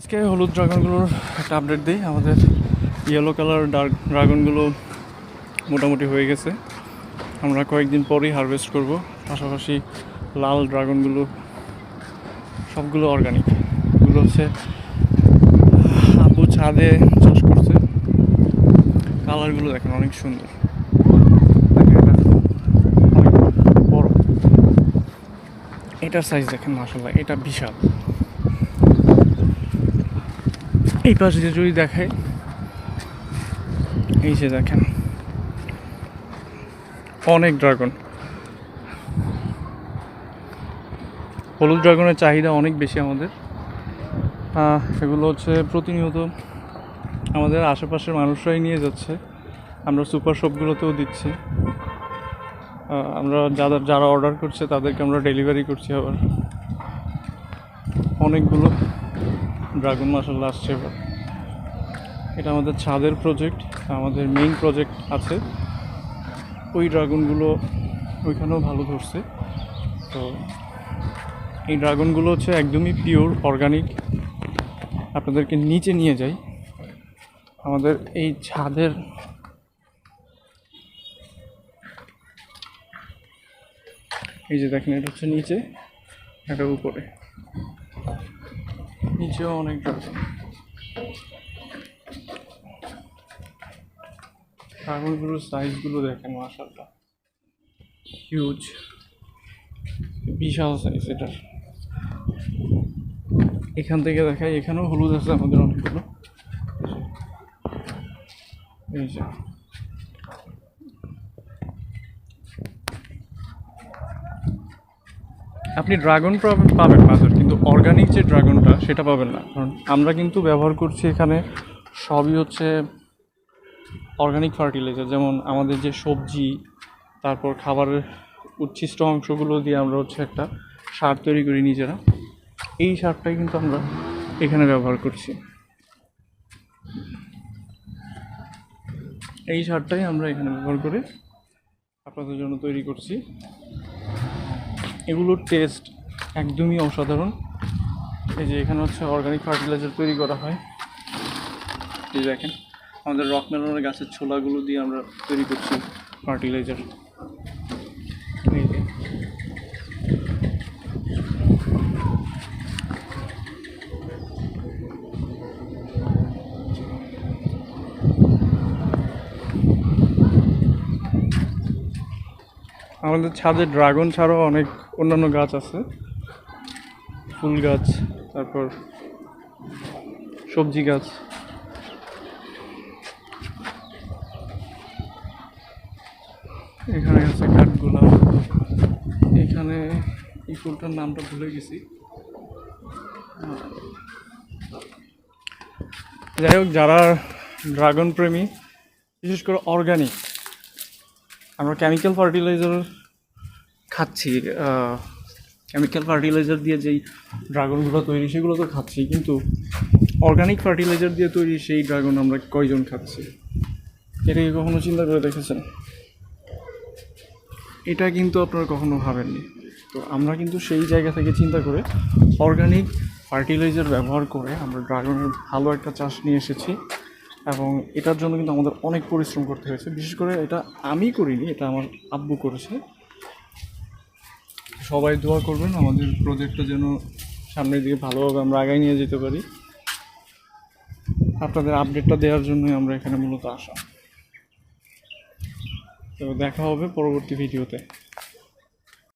আজকে হলুদ ড্রাগনগুলোর একটা আপডেট দিই। আমাদের ইয়েলো কালার ডার্ক ড্রাগনগুলো মোটামুটি হয়ে গেছে, আমরা কয়েকদিন পরেই হারভেস্ট করব। পাশাপাশি লাল ড্রাগনগুলো সবগুলো অর্গানিক, এগুলো হচ্ছে আব্বু ছাদে চাষ করছে। কালারগুলো দেখেন অনেক সুন্দর, দেখেন এটা অনেক বড়, এটার সাইজ দেখেন মাশাআল্লাহ, এটা বিশাল। এই পাশে যদি দেখায়, এই যে দেখেন অনেক ড্রাগন। হলুদ ড্রাগনের চাহিদা অনেক বেশি আমাদের। এগুলো হচ্ছে প্রতিনিয়ত আমাদের আশেপাশের মানুষরাই নিয়ে যাচ্ছে, আমরা সুপার শপগুলোতেও দিচ্ছি। আমরা যারা অর্ডার করছে তাদেরকে আমরা ডেলিভারি করছি। আবার অনেকগুলো ড্রাগন মাশাআল্লাহ আসছে এবার। এটা আমাদের ছাদের প্রজেক্ট, আমাদের মেইন প্রজেক্ট আছে, ওই ড্রাগনগুলো ওইখানেও ভালো ধরছে। তো এই ড্রাগনগুলো হচ্ছে একদমই পিওর অর্গানিক। আপনাদেরকে নিচে নিয়ে যাই, আমাদের এই ছাদের এই যে দেখেন, এটা হচ্ছে নিচে, এটা উপরে, নিচেও অনেক ড্রাগন। ড্রাগনগুলোর সাইজগুলো দেখেন মাশাআল্লাহ, হিউজ, বিশাল সাইজ এটার। এখান থেকে দেখাই, এখানেও হলুদ আছে আমাদের অনেকগুলো। এই যে আপনি ড্রাগন পাবেন মাত্র, কিন্তু অর্গানিক যে ড্রাগনটা সেটা পাবেন না। কারণ আমরা কিন্তু ব্যবহার করছি এখানে সবই হচ্ছে অর্গানিক ফার্টিলাইজার। যেমন আমাদের যে সবজি, তারপর খাবারের উচ্ছিষ্ট অংশগুলো দিয়ে আমরা হচ্ছে একটা সার তৈরি করি নিজেরা, এই সারটাই কিন্তু আমরা এখানে ব্যবহার করছি। এই সারটাই আমরা এখানে ব্যবহার করে আপনাদের জন্য তৈরি করছি। এগুলোর টেস্ট একদমই অসাধারণ। এই যে এখানে হচ্ছে অর্গানিক ফার্টিলাইজার তৈরি করা হয়। এই দেখেন আমাদের রক মেলনের গাছের ছোলাগুলো দিয়ে আমরা তৈরি করছি ফার্টিলাইজার। এই যে আমাদের ছাদে ড্রাগন ছাড়াও অনেক অন্যান্য গাছ আছে, ফুল গাছ, তারপর সবজি গাছ। এখানে আছে কাঠগোলাপ, এখানে এই ফুলটার নামটা ভুলে গেছি। যাই হোক, যারা ড্রাগন প্রেমী, বিশেষ করে অর্গানিক, আমরা কেমিক্যাল ফার্টিলাইজার খাচ্ছি, কেমিক্যাল ফার্টিলাইজার দিয়ে যেই ড্রাগনগুলো তৈরি সেগুলো তো খাচ্ছি, কিন্তু অর্গানিক ফার্টিলাইজার দিয়ে তৈরি সেই ড্রাগন আমরা কয়জন খাচ্ছি? এটা কি কখনো চিন্তা করে দেখেছেন? এটা কিন্তু আপনারা কখনো ভাবেননি। তো আমরা কিন্তু সেই জায়গা থেকে চিন্তা করে অর্গানিক ফার্টিলাইজার ব্যবহার করে আমরা ড্রাগনের ভালো একটা চাষ নিয়ে এসেছি। এবং এটার জন্য কিন্তু আমাদের অনেক পরিশ্রম করতে হয়েছে। বিশেষ করে এটা আমি করিনি, এটা আমার আব্বু করেছে। সবাই দোয়া করবেন আমাদের প্রজেক্টটা যেন সামনের দিকে ভালোভাবে আমরা আগায় নিয়ে যেতে পারি। আপনাদের আপডেটটা দেওয়ার জন্যই আমরা এখানে মূলত আসা। তো দেখা হবে পরবর্তী ভিডিওতে।